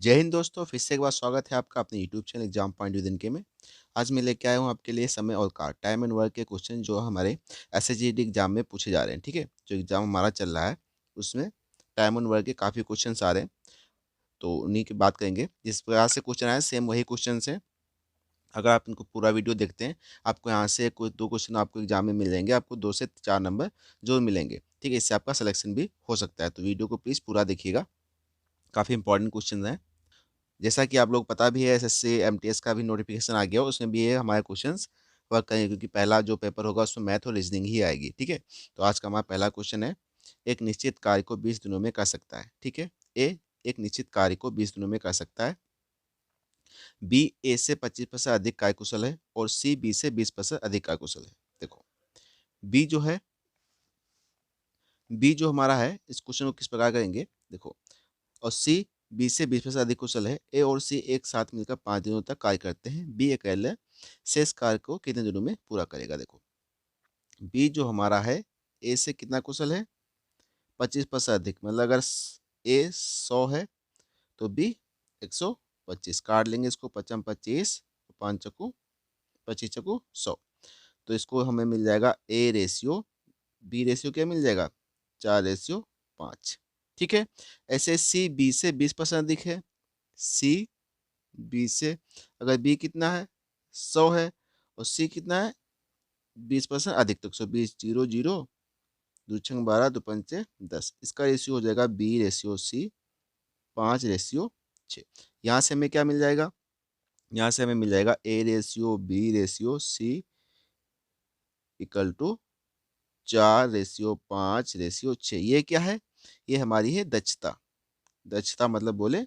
जय हिंद दोस्तों, फिर से एक बार स्वागत है आपका अपने YouTube channel exam point with इनके में। आज मैं लेके आया हूँ आपके लिए समय और कार टाइम एंड वर्क के क्वेश्चन जो हमारे एसएसजीडी एग्जाम में पूछे जा रहे हैं। ठीक है, जो एग्जाम हमारा चल रहा है उसमें टाइम एंड वर्क के काफ़ी क्वेश्चन आ रहे हैं, तो उन्हीं की बात करेंगे। जिस प्रकार से क्वेश्चन आए सेम वही क्वेश्चन है। अगर आप इनको पूरा वीडियो देखते हैं, आपको यहाँ से कुछ 2 क्वेश्चन आपको एग्जाम में मिल जाएंगे, आपको 2 से 4 नंबर जो मिलेंगे। ठीक है, इससे आपका सिलेक्शन भी हो सकता है, तो वीडियो को प्लीज़ पूरा देखिएगा। काफ़ी इंपॉर्टेंट क्वेश्चन है। जैसा कि आप लोग पता भी है, एसएससी एमटीएस का भी नोटिफिकेशन आ गया हो, उसमें भी ये हमारे क्वेश्चंस वर्क करेंगे, क्योंकि पहला जो पेपर होगा उसमें मैथ और रीजनिंग ही आएगी। ठीक है, तो आज का हमारा पहला क्वेश्चन है, एक निश्चित कार्य को 20 दिनों में कर सकता है। ठीक है, ए एक निश्चित कार्य को 20 दिनों में कर सकता है, बी ए से 25% अधिक कार्यकुशल है और सी बी से 20% अधिक कार्यकुशल है। देखो, बी जो है, बी जो हमारा है, इस क्वेश्चन को किस प्रकार करेंगे देखो, और सी बी से 20% अधिक कुशल है। ए और सी एक साथ मिलकर 5 दिनों तक कार्य करते हैं। बी अकेले शेष कार्य को कितने दिनों में पूरा करेगा। देखो, बी जो हमारा है, ए से कितना कुशल है, 25% अधिक, मतलब अगर ए 100 है तो बी 125। काट लेंगे इसको, 55 25, 5 चक्कू 25 चक्कू 100, तो इसको हमें मिल जाएगा ए रेशियो, बी रेशियो क्या मिल जाएगा, 4:5। ठीक है, ऐसे सी बी से 20% अधिक है, सी बी से, अगर बी कितना है, 100 है, और सी कितना है, 20% अधिक, तो 120, 0 0, दो छंग 12, दो पंचे 10, इसका रेशियो हो जाएगा बी रेशियो सी 5:6। यहाँ से हमें क्या मिल जाएगा, यहाँ से हमें मिल जाएगा A ratio B ratio C equal to 4:5:6। ये क्या है, ये हमारी है दक्षता। दक्षता मतलब बोले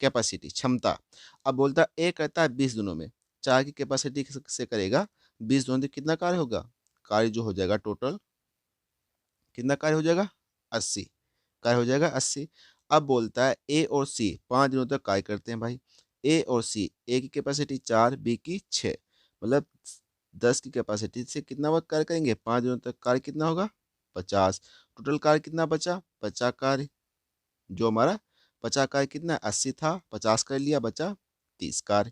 कैपेसिटी, क्षमता। अब बोलता है ए करता है 20 दिनों में, 4 की कैपेसिटी से करेगा 20 दिनों में, कितना कार्य होगा, कार्य जो हो जाएगा टोटल कितना कार्य हो जाएगा, 80 कार्य हो जाएगा 80। अब बोलता है ए और सी 5 दिनों तक कार्य करते हैं। भाई ए और सी, ए की कैपेसिटी 4, बी की 6, मतलब 10 की कैपेसिटी से कितना वक्त कार्य करेंगे, 5 दिनों तक कार्य कितना होगा, 50। टोटल कार्य कितना बचा, 50 कार्य, जो हमारा 50 कार्य कितना 80 था, 50 कर लिया, बचा 30 कार्य।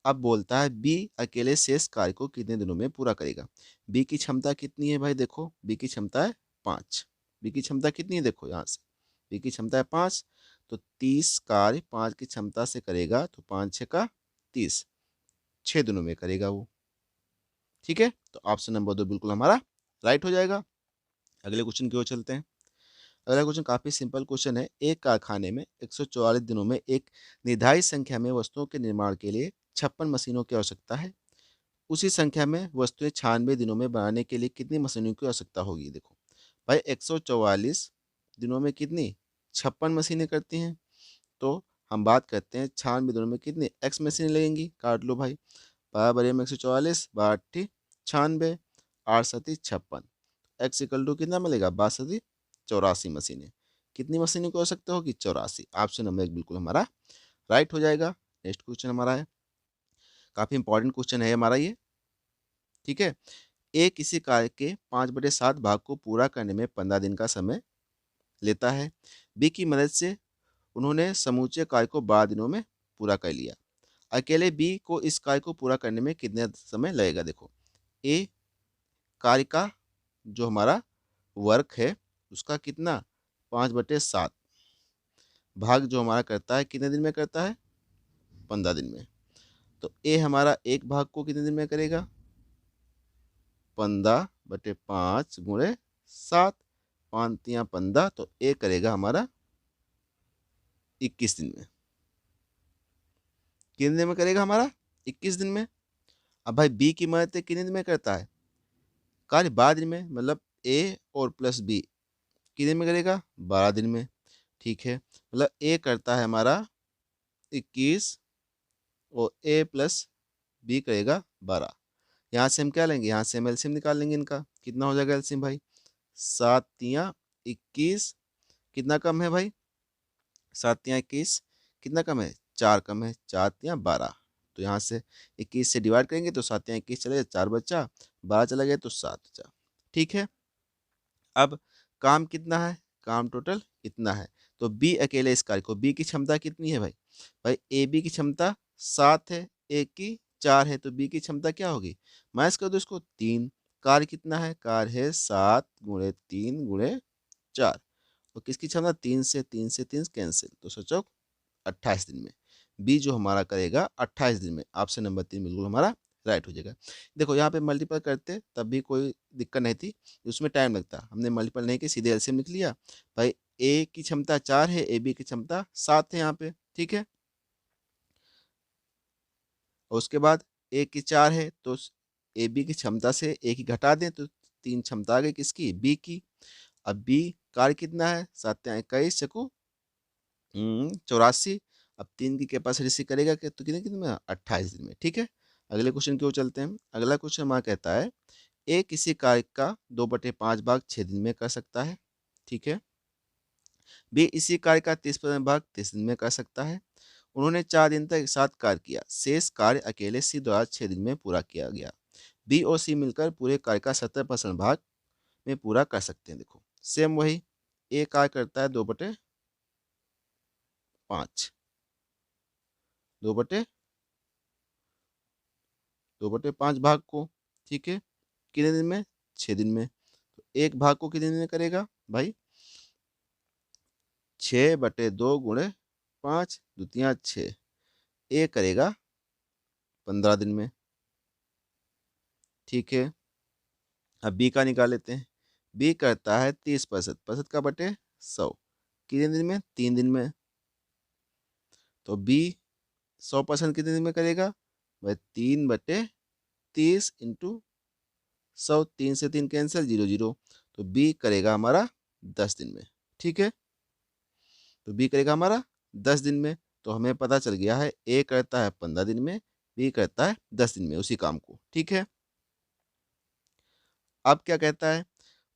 अब बोलता है बी अकेले शेष कार्य को कितने दिनों में पूरा करेगा। बी की क्षमता कितनी है भाई, देखो बी की क्षमता है 5। बी की क्षमता कितनी है, देखो यहाँ से बी की क्षमता है 5, तो 30 कार्य 5 की क्षमता से करेगा, तो 5 6 का 30, 6 दिनों में करेगा वो। ठीक है, तो ऑप्शन नंबर 2 बिल्कुल हमारा राइट हो जाएगा। अगले क्वेश्चन की ओर चलते हैं। अगला क्वेश्चन काफी सिंपल क्वेश्चन है। एक कारखाने में 144 दिनों में एक निर्धारित संख्या में वस्तुओं के निर्माण के लिए 56 मशीनों की आवश्यकता है। उसी संख्या में वस्तुएं 96 दिनों में बनाने के लिए कितनी मशीनों की आवश्यकता होगी। देखो भाई, 144 दिनों में कितनी, 56 मशीनें करती हैं, तो हम बात करते हैं 96 दिनों में कितनी एक्स मशीनें लगेंगी। काट लो भाई, 12 × 144, 12 96, 8 × 7 = 56, एक्स इक्वल टू कितना मिलेगा, 62 84 मशीनें। कितनी मशीनों की आवश्यकता होगी, 84। ऑप्शन नंबर 1 बिल्कुल हमारा राइट हो जाएगा। नेक्स्ट क्वेश्चन हमारा है, काफी इंपॉर्टेंट क्वेश्चन है हमारा ये। ठीक है, ए किसी कार्य के 5/7 भाग को पूरा करने में 15 दिन का समय लेता है। बी की मदद से उन्होंने समूचे कार्य को 12 दिनों में पूरा कर लिया। अकेले बी को इस कार्य को पूरा करने में कितने समय लगेगा। देखो, ए कार्य का जो हमारा वर्क है उसका कितना, 5/7 भाग जो हमारा करता है, कितने दिन में करता है, 15 दिन में। तो ए हमारा एक भाग को कितने दिन में करेगा, 15/5 × 7, 5×3 = 15, तो ए करेगा हमारा 21 दिन में। कितने दिन में करेगा हमारा, 21 दिन में। अब भाई बी की मदद से कितने दिन में करता है कार्य, 12 दिन में, मतलब ए और प्लस बी कितने दिन में करेगा, 12 दिन में। ठीक है, मतलब ए करता है हमारा 21 और ए प्लस बी करेगा 12। यहाँ से हम क्या लेंगे, यहाँ से हम एलसीएम निकाल लेंगे इनका। कितना हो जाएगा एलसीएम भाई, 7×3 = 21, कितना कम है भाई, 7×3 = 21, कितना कम है, 4 कम है, 4×3 = 12। तो यहाँ से 21 से डिवाइड करेंगे तो 7×3 = 21 चले गए, 4 बचा, 12 चला गया तो 7 बचा। ठीक है, अब काम कितना है, काम टोटल इतना है, तो बी अकेले इस कार्य को, बी की क्षमता कितनी है भाई? भाई ए बी की क्षमता 7 है, ए की 4 है, तो बी की क्षमता क्या होगी? माइनस कर दो इसको 3। कार्य कितना है? कार्य है 7 गुणे 3 गुणे 4। तो किसकी क्षमता? 3 से 3 से 3 कैंसिल, तो सोचो 28 दिन में। बी जो हमारा करेगा 28 दिन में। ऑप्शन नंबर 3 बिल्कुल हमारा राइट हो जाएगा। देखो यहाँ पे मल्टीपल करते तब भी कोई दिक्कत नहीं थी, उसमें टाइम लगता। हमने मल्टीपल नहीं किया, सीधे एलसीएम लिख लिया। भाई ए की क्षमता 4 है, ए बी की क्षमता 7 है यहाँ पे, ठीक है। और उसके बाद ए की 4 है तो ए बी की क्षमता से ए की घटा दें तो 3 क्षमता आ गई किसकी? बी की। अब बी कार्य कितना है? 7 21 चकू 84। अब 3 की कैपेसिटी से करेगा कि तो कितने कितने में? 28 दिन में, ठीक है। अगले क्वेश्चन की ओर चलते हैं। अगला क्वेश्चन हमारा कहता है ए किसी कार्य का 2/5 भाग 6 दिन में कर सकता है, ठीक है। बी इसी कार्य का 30% भाग 30 दिन में कर सकता है। उन्होंने 4 दिन तक एक साथ कार्य किया, शेष कार्य अकेले सी द्वारा 6 दिन में पूरा किया गया। बी और सी मिलकर पूरे कार्य का 70% भाग में पूरा कर सकते हैं। देखो सेम वही, ए कार्य करता है 2/5, 2/5 भाग को, ठीक है, कितने दिन में? 6 दिन में। तो एक भाग को कितने दिन में करेगा भाई? 6/2 गुणे 5 दूतियाँ 6, ए करेगा 15 दिन में, ठीक है। अब बी का निकाल लेते हैं। बी करता है 30%, प्रतिशत का बटे 100, कितने दिन में? 3 दिन में। तो बी 100% कितने दिन में करेगा भाई? 3/30 इंटू 100, 3 से 3 कैंसिल, 0 0। तो बी करेगा हमारा 10 दिन में, ठीक है। तो बी करेगा हमारा 10 दिन में। तो हमें पता चल गया है ए करता है 15 दिन में, बी करता है 10 दिन में उसी काम को, ठीक है। अब क्या कहता है?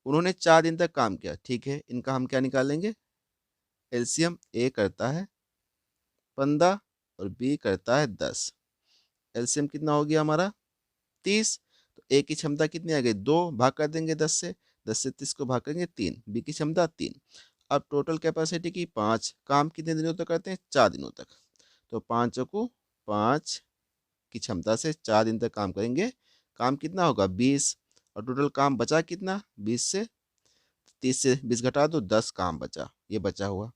उन्होंने 4 दिन तक काम किया, ठीक है। इनका हम क्या निकालेंगे? एलसीएम। ए करता है 15 और बी करता है 10। एलसीएम कितना हो गया हमारा? 30। तो ए की क्षमता कितनी आ गई? 2, भाग कर देंगे 10 से, 10 से 30 को भाग करेंगे 3। बी की क्षमता 3। अब टोटल कैपेसिटी की 5, काम कितने दिनों तक करते हैं? 4 दिनों तक। तो 5 को 5 की क्षमता से 4 दिन तक काम करेंगे। काम कितना होगा? 20। और टोटल काम बचा कितना? 20 से 30 से 20 घटा दो, 10 काम बचा, ये बचा हुआ।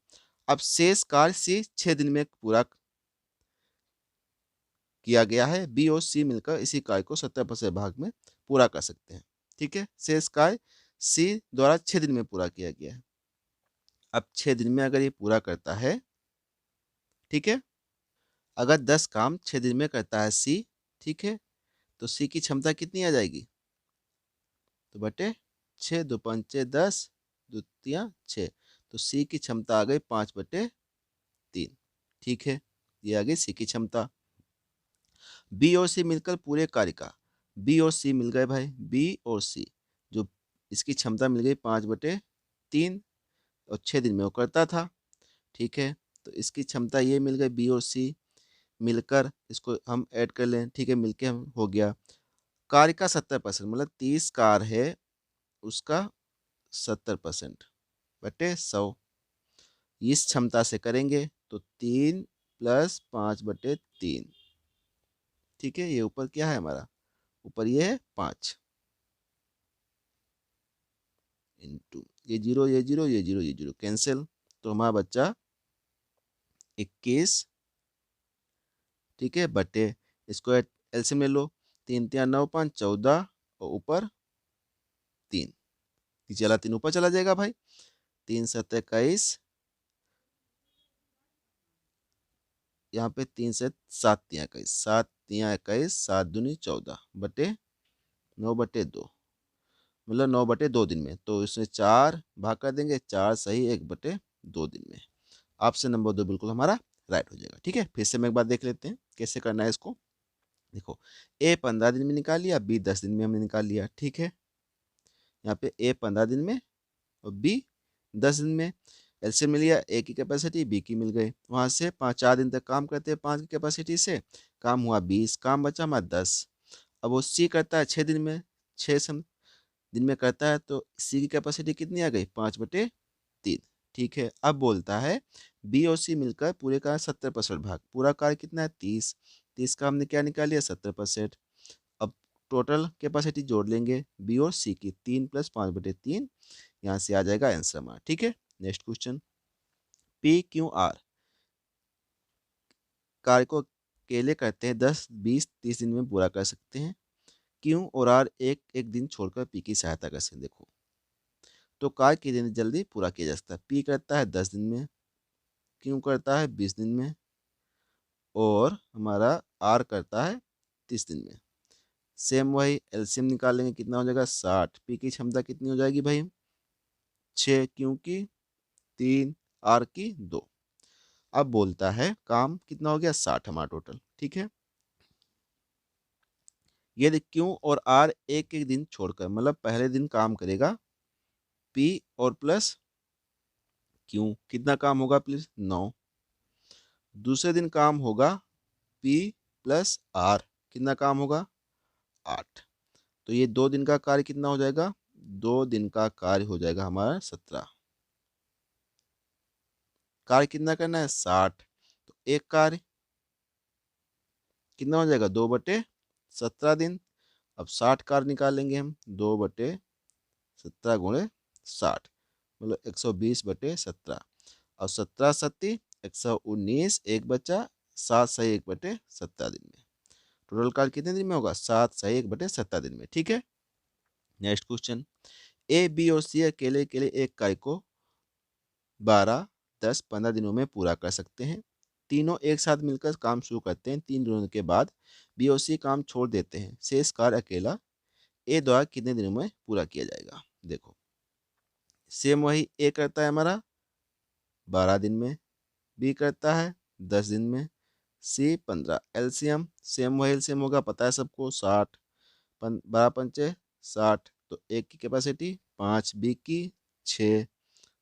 अब शेष कार्य सी 6 दिन में पूरा किया गया है। बी और सी मिलकर इसी कार्य को 70% भाग में पूरा कर सकते हैं, ठीक है। शेष कार्य सी द्वारा 6 दिन में पूरा किया गया है। अब 6 दिन में अगर ये पूरा करता है, ठीक है, अगर 10 काम 6 दिन में करता है सी, ठीक है, तो सी की क्षमता कितनी आ जाएगी? तो बटे 6, 2 5 10, दूतियाँ 6। तो सी की क्षमता आ गई 5/3, ठीक है। ये आ गई सी की क्षमता। बी और सी मिलकर पूरे कार्य का, बी और सी मिल गए भाई, बी और सी जो इसकी क्षमता मिल गई 5/3 और 6 दिन में वो करता था, ठीक है। तो इसकी क्षमता ये मिल गई, बी और सी मिलकर, इसको हम ऐड कर लें, ठीक है, मिलके हम हो गया कार्य का 70%, मतलब 30 कार्य है उसका 70% बटे 100। इस क्षमता से करेंगे तो 3 + 5/3, ठीक है। ये ऊपर क्या है हमारा? ऊपर ये है 5 इंटू ये 0, ये 0, ये 0, ये 0 कैंसिल। तो हमारा बच्चा 21, ठीक है, बटे इसको एलसीएम ले लो, 3 3 9 5 14 और ऊपर 3, चला 3 ऊपर चला जाएगा भाई, 3 7 21, यहाँ पे 3 से 7 3 21, 7 3 21, 7 दूनी 14 बटे 9/2, मतलब 9/2 दिन में। तो इसमें 4 भाग कर देंगे, 4 सही 1/2 दिन में। ऑप्शन नंबर 2 बिल्कुल हमारा राइट हो जाएगा, ठीक है। फिर से हम एक बार देख लेते हैं कैसे करना है इसको। देखो ए 15 दिन में निकाल लिया, बी 10 दिन में हमने निकाल लिया, ठीक है। यहाँ पे ए 15 दिन में और बी 10 दिन में। एलसीएम मिल गया, ए की कैपेसिटी बी की मिल गई। वहाँ से 4 दिन तक काम करते हैं 5 की कैपेसिटी से, काम हुआ 20, काम बचा हमारा 10। अब वो सी करता है 6 दिन में, 6 दिन में करता है, तो सी की कैपेसिटी कितनी आ गई? 5/3, ठीक है। अब बोलता है बी और सी मिलकर पूरे का 70% भाग, पूरा कार्य कितना है 30, 30 का हमने क्या निकाल लिया 70%। अब टोटल कैपेसिटी जोड़ लेंगे बी और सी की, 3 + 5/3, यहाँ से आ जाएगा आंसर हमारा। ठीक है, next question, P Q R कार्य को अकेले करते हैं 10, 20, 30 दिन में पूरा कर सकते हैं। क्यू और आर एक एक दिन छोड़कर पी की सहायता कर सकते हैं। देखो तो कार्य कितने दिन जल्दी पूरा किया जा सकता है, पी करता है 10 दिन में, क्यू करता है 20 दिन में, और हमारा आर करता है 30 दिन में। सेम वही एलसीएम निकालेंगे, कितना हो जाएगा 60, पी की क्षमता कितनी हो जाएगी भाई 6, क्यू की 3, आर की 2। अब बोलता है काम कितना हो गया 60 हमारा टोटल। ठीक है, यदि क्यू और आर एक एक दिन छोड़कर, मतलब पहले दिन काम करेगा पी और प्लस क्यू, कितना काम होगा प्लीज 9। दूसरे दिन काम होगा पी प्लस आर, कितना काम होगा 8। तो ये 2 दिन का कार्य कितना हो जाएगा, 2 दिन का कार्य हो जाएगा हमारा 17। कार्य कितना करना है 60, तो एक कार्य कितना हो जाएगा 2/17 दिन। अब 60 कार्य निकालेंगे हम, 2/17 × 60 मतलब 120/17, और 17 सत्ती 119, एक बचा 7 सही 1/17 दिन में। टोटल कार्य कितने दिन में होगा 7 सही 1/17 दिन में। ठीक है, नेक्स्ट क्वेश्चन, ए बी और सी अकेले अकेले एक कार्य को 12, 10, 15 दिनों में पूरा कर सकते हैं। तीनों एक साथ मिलकर काम शुरू करते हैं, 3 दिनों के बाद बी और सी काम छोड़ देते हैं, शेष कार्य अकेला ए द्वारा कितने दिनों में पूरा किया जाएगा। देखो सेम वही, ए करता है हमारा 12 दिन में, बी करता है 10 दिन में, सी 15। एलसीएम सेम वही एलसीएम होगा, पता है सबको 60, 12 पंचे 60, तो एक की कैपेसिटी 5, बी की 6,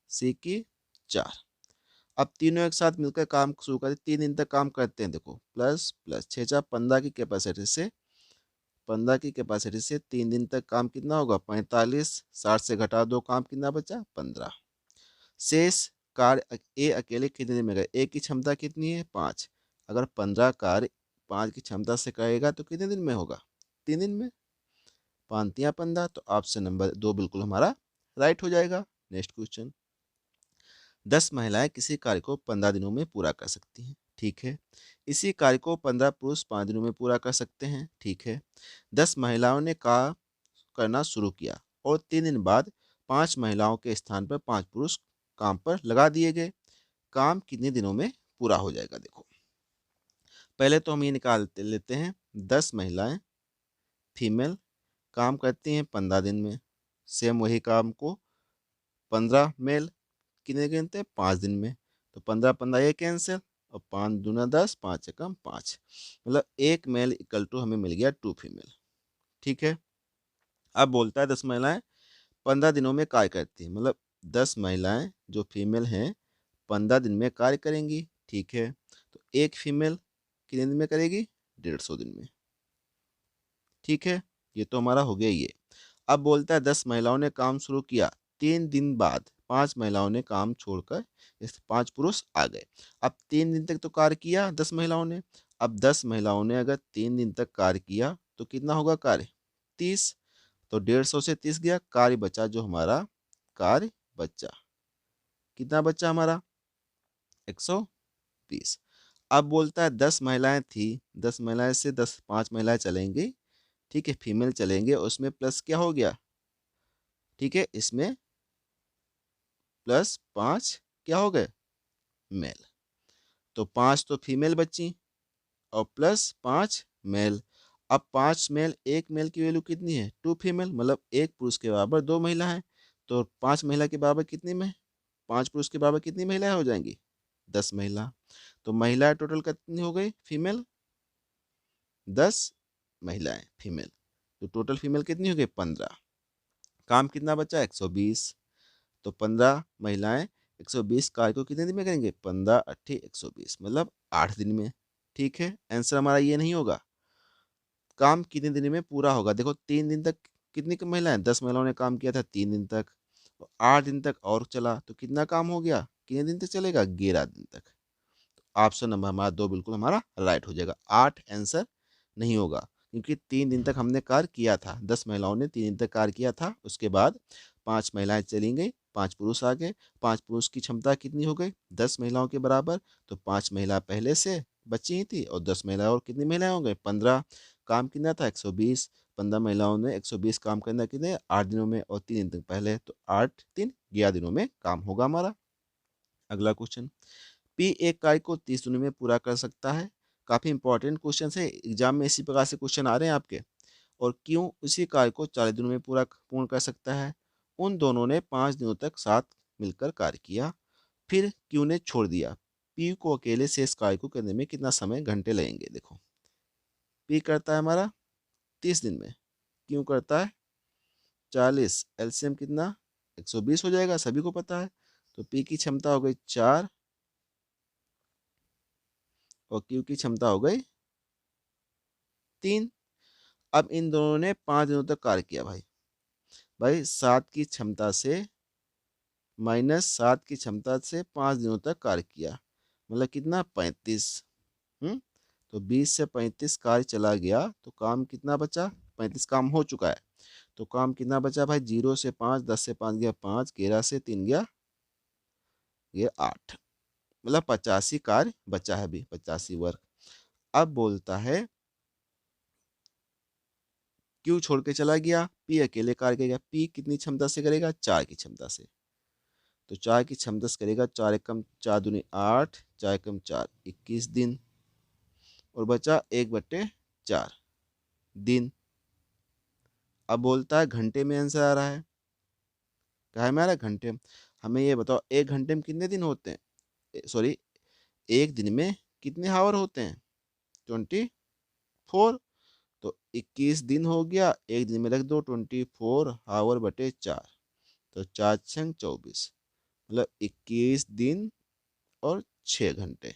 सी की 4। अब तीनों एक साथ मिलकर काम शुरू करते, 3 दिन तक काम करते हैं। देखो प्लस प्लस 6 4 15 की कैपेसिटी से, 15 की कैपेसिटी से 3 दिन तक काम कितना होगा 45, 60 से घटा दो, काम कितना बचा 15। शेष कार्य ए अकेले कितने दिन में करेगा, ए की क्षमता कितनी है 5, अगर 15 कार्य 5 की क्षमता से करेगा तो कितने दिन में होगा 3 दिन में, 5 या 15, तो ऑप्शन नंबर 2 बिल्कुल हमारा राइट हो जाएगा। नेक्स्ट क्वेश्चन, 10 महिलाएं किसी कार्य को 15 दिनों में पूरा कर सकती हैं। ठीक है, इसी कार्य को 15 पुरुष 5 दिनों में पूरा कर सकते हैं। ठीक है, 10 महिलाओं ने काम करना शुरू किया और 3 दिन बाद 5 महिलाओं के स्थान पर 5 पुरुष काम पर लगा दिए गए, काम कितने दिनों में पूरा हो जाएगा। देखो पहले तो हम ये निकाल लेते हैं, 10 महिलाएं फीमेल काम करती हैं 15 दिन में, सेम वही काम को 15 मेल कितने गिनते हैं 5 दिन में, तो 15 15 ये कैंसिल, और 5 दूना 10, 5 एकम 5, मतलब 1 मेल इक्वल टू हमें मिल गया 2 फीमेल। ठीक है, अब बोलता है 10 महिलाएं 15 दिनों में कार्य करती हैं, मतलब 10 महिलाएं जो फीमेल हैं 15 दिन में कार्य करेंगी। ठीक है, तो एक फीमेल कितने दिन में करेगी 150 दिन में। ठीक है, ये तो हमारा हो गया ये। अब बोलता है 10 महिलाओं ने काम शुरू किया, 3 दिन बाद 5 महिलाओं ने काम छोड़कर इस 5 पुरुष आ गए। अब 3 दिन तक तो कार्य किया 10 महिलाओं ने, अब 10 महिलाओं ने अगर 3 दिन तक कार्य किया तो कितना होगा कार्य 30, तो 150 से 30 गया, कार्य बचा जो हमारा कार्य बचा कितना बचा हमारा 120। अब बोलता है 10 महिलाएं थी, 10 महिलाएं से 10 5 महिलाएं चलेंगी। ठीक है, फीमेल चलेंगे, उसमें प्लस क्या हो गया, ठीक है इसमें प्लस 5 क्या हो गए मेल, तो 5 तो फीमेल बची और प्लस 5 मेल। अब 5 मेल, एक मेल की वैल्यू कितनी है 2 फीमेल, मतलब एक पुरुष के बराबर 2 महिला है, तो 5 महिला के बराबर कितनी में 5 पुरुष के बराबर कितनी महिलाएं हो जाएंगी 10 महिला, तो महिलाएं टोटल कितनी हो गई फीमेल 10 महिलाएं फीमेल, तो टोटल फीमेल कितनी हो गई 15, काम कितना बचा 120, तो 15 महिलाएं 120 कार्य को कितने दिन में करेंगे 15 8 120 मतलब 8 दिन में। ठीक है, आंसर हमारा ये नहीं होगा, काम कितने दिन में पूरा होगा। देखो 3 दिन तक कितनी महिलाएं 10 महिलाओं ने काम किया था 3 दिन तक, और 8 दिन तक और चला तो कितना काम हो गया, कितने दिन तक चलेगा, 11 दिन तक। तो ऑप्शन नंबर हमारा 2 बिल्कुल हमारा राइट हो जाएगा। 8 आंसर नहीं होगा, क्योंकि 3 दिन तक हमने कार्य किया था, 10 महिलाओं ने 3 दिन तक कार्य किया था, उसके बाद 5 महिलाएं चली गई, 5 पुरुष आ गए। 5 पुरुष की क्षमता कितनी हो गई, 10 महिलाओं के बराबर। तो 5 महिला पहले से बची ही थी और 10 महिला और कितनी महिलाएं हो गई, 15। काम कितना था, 120। 15 महिलाओं ने 120 काम करना कितने, 8 दिनों में, और 3 दिन तक पहले, तो 8 3 11 दिनों में काम होगा हमारा। अगला क्वेश्चन, पी एक कार्य को 30 दिनों में पूरा कर सकता है। काफी इंपॉर्टेंट क्वेश्चन है, एग्जाम में इसी प्रकार से क्वेश्चन आ रहे हैं आपके। और क्यों उसी कार्य को 40 दिनों में पूर्ण कर सकता है। उन दोनों ने 5 दिनों तक साथ मिलकर कार्य किया, फिर क्यू ने छोड़ दिया। पी को अकेले से इस कार्य को करने में कितना समय, घंटे लगेंगे। देखो, पी करता है हमारा 30 दिन में, क्यों करता है 40, एलसीएम कितना 120 हो जाएगा, सभी को पता है। तो पी की क्षमता हो गई 4 और क्यू की क्षमता हो गई 3। अब इन दोनों ने 5 दिनों तक कार्य किया भाई। भाई 7 की क्षमता से माइनस 7 की क्षमता से 5 दिनों तक कार्य किया, मतलब कितना 35। तो 20 से 35 कार्य चला गया, तो काम कितना बचा, 35 काम हो चुका है, तो काम कितना बचा भाई, 0 से 5, 10 से 5 गया 5, 11 से 3 गया ये 8, मतलब 85 कार्य बचा है अभी, 85 वर्ग। अब बोलता है क्यू छोड़ के चला गया, पी अकेले कार्य करेगा। पी कितनी क्षमता से करेगा, 4 की क्षमता से। तो 4 की क्षमता से करेगा, 4 एकम 4 दूनी 8, 4 एकम 4 21 दिन, और बचा 1/4 दिन। अब बोलता है घंटे में आंसर आ रहा है, क्या है हमारा घंटे में। हमें ये बताओ, एक घंटे में कितने दिन होते हैं, सॉरी, एक दिन में कितने हावर होते हैं, 24। तो 21 दिन हो गया, एक दिन में रख दो 24 हावर बटे 4, तो 4 छंग 24, मतलब 21 दिन और 6 घंटे।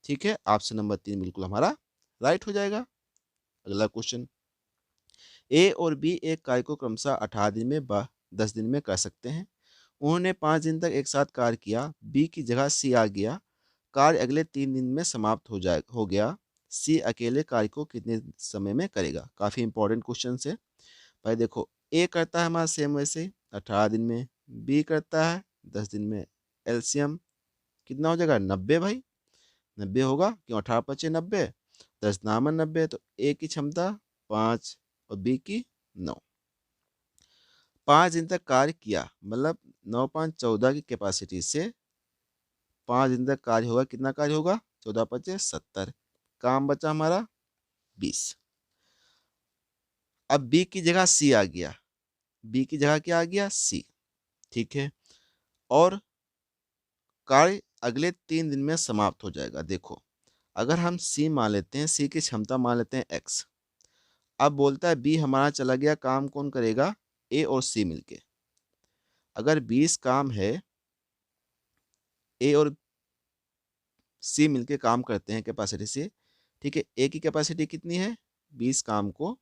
ठीक है, ऑप्शन नंबर 3 बिल्कुल हमारा राइट हो जाएगा। अगला क्वेश्चन, ए और बी एक कार्य को क्रमशः 18 दिन में 10 दिन में कर सकते हैं। उन्होंने 5 दिन तक एक साथ कार्य किया, बी की जगह सी आ गया, कार्य अगले 3 दिन में समाप्त हो गया। सी अकेले कार्य को कितने समय में करेगा। काफी इंपॉर्टेंट क्वेश्चन है भाई। देखो, ए करता है हमारा सेम वैसे 18 दिन में, बी करता है 10 दिन में। एलसीएम कितना हो जाएगा, 90 भाई, 90 होगा, क्यों 18 पचे 90, 10 नामन 90। तो ए की क्षमता 5 और बी की 9। 5 दिन तक कार्य किया, मतलब 9 5 14 की कैपेसिटी से 5 दिन तक कार्य होगा, कितना कार्य होगा, 14 पचे 70, काम बचा हमारा 20। अब बी की जगह सी आ गया, बी की जगह क्या आ गया, सी। ठीक है, और कार्य अगले 3 दिन में समाप्त हो जाएगा। देखो, अगर हम सी मान लेते हैं, सी की क्षमता मान लेते हैं एक्स। अब बोलता है बी हमारा चला गया, काम कौन करेगा, ए और सी मिलके। अगर 20 काम है, ए और सी मिलके काम करते हैं कैपेसिटी से, ठीक है। ए की कैपेसिटी कितनी है, 20 काम को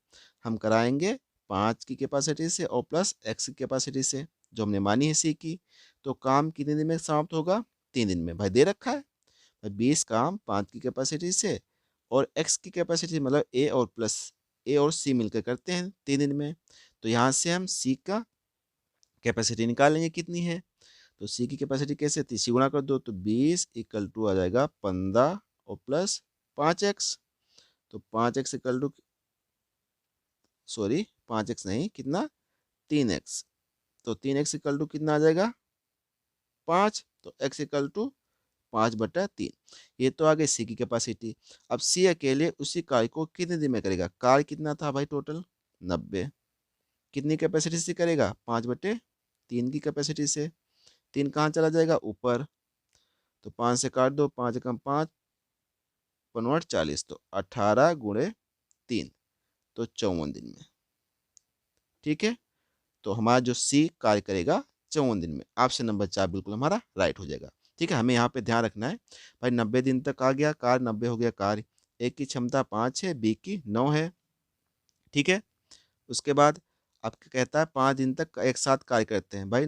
हम कराएंगे 5 की कैपेसिटी से और प्लस एक्स की कैपेसिटी से, जो हमने मानी है सी की। तो काम कितने दिन में समाप्त होगा, 3 दिन में। भाई दे रखा है 20 काम 5 की कैपेसिटी से और एक्स की कैपेसिटी, मतलब ए और प्लस ए और सी मिलकर करते हैं 3 दिन में। तो यहाँ से हम सी का कैपेसिटी निकालेंगे कितनी है। तो सी की कैपेसिटी कैसे थी, सी गुणा कर दो तो 20 इक्वल टू आ जाएगा 15 और प्लस 5x। तो 5x equal to, sorry 5x नहीं, कितना 3x। तो 3x इक्वल टू कितना आ जाएगा 5। तो x इक्वल टू 5/3। ये तो आ गई सी की कैपेसिटी। अब सी अकेले उसी कार्य को कितने दिन में करेगा, कार्य कितना था भाई टोटल 90, कितनी कैपेसिटी से करेगा 5/3 की कैपेसिटी से। 3 कहाँ चला जाएगा ऊपर, तो 5 से काट दो, 5 कम 5 5 40, तो 18 गुणे 3, तो 54 दिन में। ठीक है, तो हमारा जो सी कार्य करेगा 54 दिन में। ऑप्शन नंबर 4 बिल्कुल हमारा राइट हो जाएगा। ठीक है, हमें यहाँ पे ध्यान रखना है भाई, 90 दिन तक आ गया कार्य, 90 हो गया कार्य। ए की क्षमता 5 है, बी की 9 है। ठीक है, उसके बाद आपके कहता है 5 दिन तक एक साथ कार्य करते हैं भाई।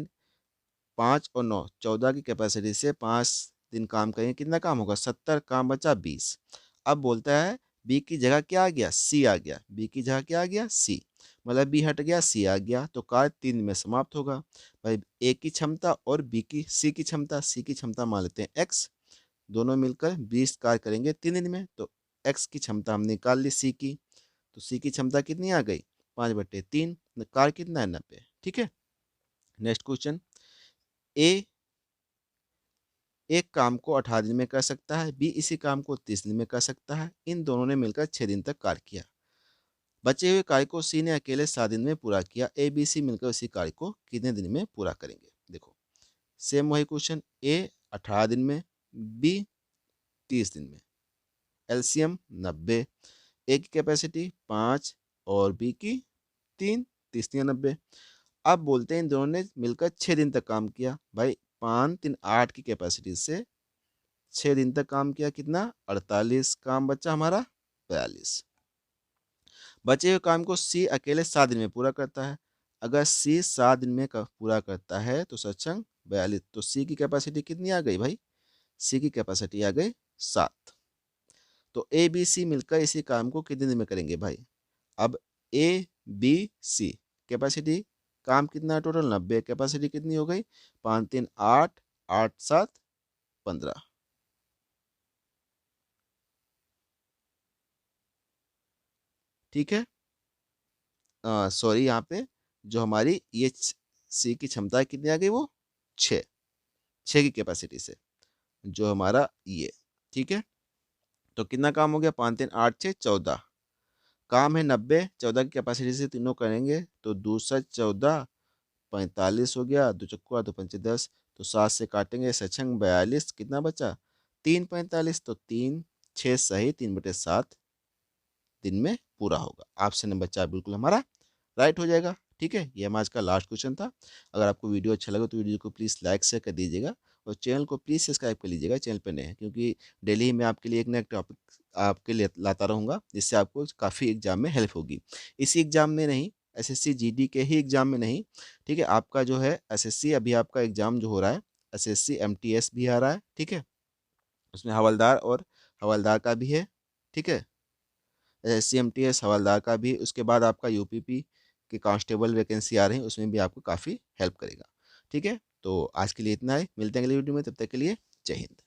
5 और 9 14 की कैपेसिटी से 5 दिन काम करेंगे, कितना काम होगा 70, काम बचा 20। अब बोलता है बी की जगह क्या आ गया, सी आ गया। बी की जगह क्या आ गया, सी, मतलब बी हट गया सी आ गया, तो कार्य 3 दिन में समाप्त होगा। भाई ए की क्षमता और बी की सी की क्षमता, सी की क्षमता मान लेते हैं एक्स, दोनों मिलकर 20 कार्य करेंगे 3 दिन में। तो एक्स की क्षमता हमने निकाल ली सी की, तो सी की क्षमता कितनी आ गई 5/3, कार्य कितना है 90। ठीक है, नेक्स्ट क्वेश्चन। ए एक काम को 18 दिन में कर सकता है, बी इसी काम को 30 दिन में कर सकता है। इन दोनों ने मिलकर 6 दिन तक कार्य किया। बचे हुए कार्य को सी ने अकेले 7 दिन में पूरा किया। ए बी सी मिलकर उसी कार्य को कितने दिन में पूरा करेंगे। देखो सेम वही क्वेश्चन, ए 18 दिन में, बी 30 दिन में, एलसीएम 90। ए की कैपेसिटी 5 और बी की 3, 30 या 90। अब बोलते हैं इन दोनों ने मिलकर 6 दिन तक काम किया। भाई 5 3 8 की कैपेसिटी से 6 दिन तक काम किया, कितना 48, काम बचा हमारा 42। बचे हुए काम को सी अकेले 7 दिन में पूरा करता है। अगर सी 7 दिन में पूरा करता है तो सत्संग 42, तो सी की कैपेसिटी कितनी आ गई भाई, सी की कैपेसिटी आ गई 7। तो ए बी सी मिलकर इसी काम को कितने दिन में करेंगे भाई। अब ए बी सी कैपेसिटी, काम कितना टोटल 90, कैपेसिटी कितनी हो गई 5 3 8, 8 7 15। ठीक है, सॉरी यहाँ पे जो हमारी ये सी की क्षमता कितनी आ गई, वो 6, 6 की कैपेसिटी से जो हमारा ये। ठीक है, तो कितना काम हो गया 5 3 8 6 14, काम है 90, 14 की कैपेसिटी से तीनों करेंगे तो 2 7 14, 45 हो गया, 2 चक्का 2 पंचे 10, तो 7 से काटेंगे सक्षंग 42, कितना बचा 3 45, तो 3 6 सही 3/7 दिन में पूरा होगा। ऑप्शन नंबर 4 बिल्कुल हमारा राइट हो जाएगा। ठीक है, ये हमारा आज का लास्ट क्वेश्चन था। अगर आपको वीडियो अच्छा लगा तो वीडियो को प्लीज़ लाइक शेयर कर दीजिएगा और चैनल को प्लीज़ सब्सक्राइब कर लीजिएगा, चैनल पर नए हैं, क्योंकि डेली ही मैं आपके लिए एक ना एक टॉपिक आपके लिए लाता रहूँगा, जिससे आपको काफ़ी एग्जाम में हेल्प होगी। इसी एग्जाम में नहीं, एसएससी जीडी के ही एग्जाम में नहीं, ठीक है, आपका जो है एसएससी अभी आपका एग्जाम जो हो रहा है एसएससी एमटीएस भी आ रहा है। ठीक है, उसमें हवलदार और हवलदार का भी है। ठीक है, एसएससी एमटीएस हवलदार का भी, उसके बाद आपका यूपीपी के कांस्टेबल वैकेंसी आ रही है, उसमें भी आपको काफ़ी हेल्प करेगा। ठीक है, तो आज के लिए इतना ही, मिलते हैं अगली वीडियो में, तब तक के लिए जय हिंद।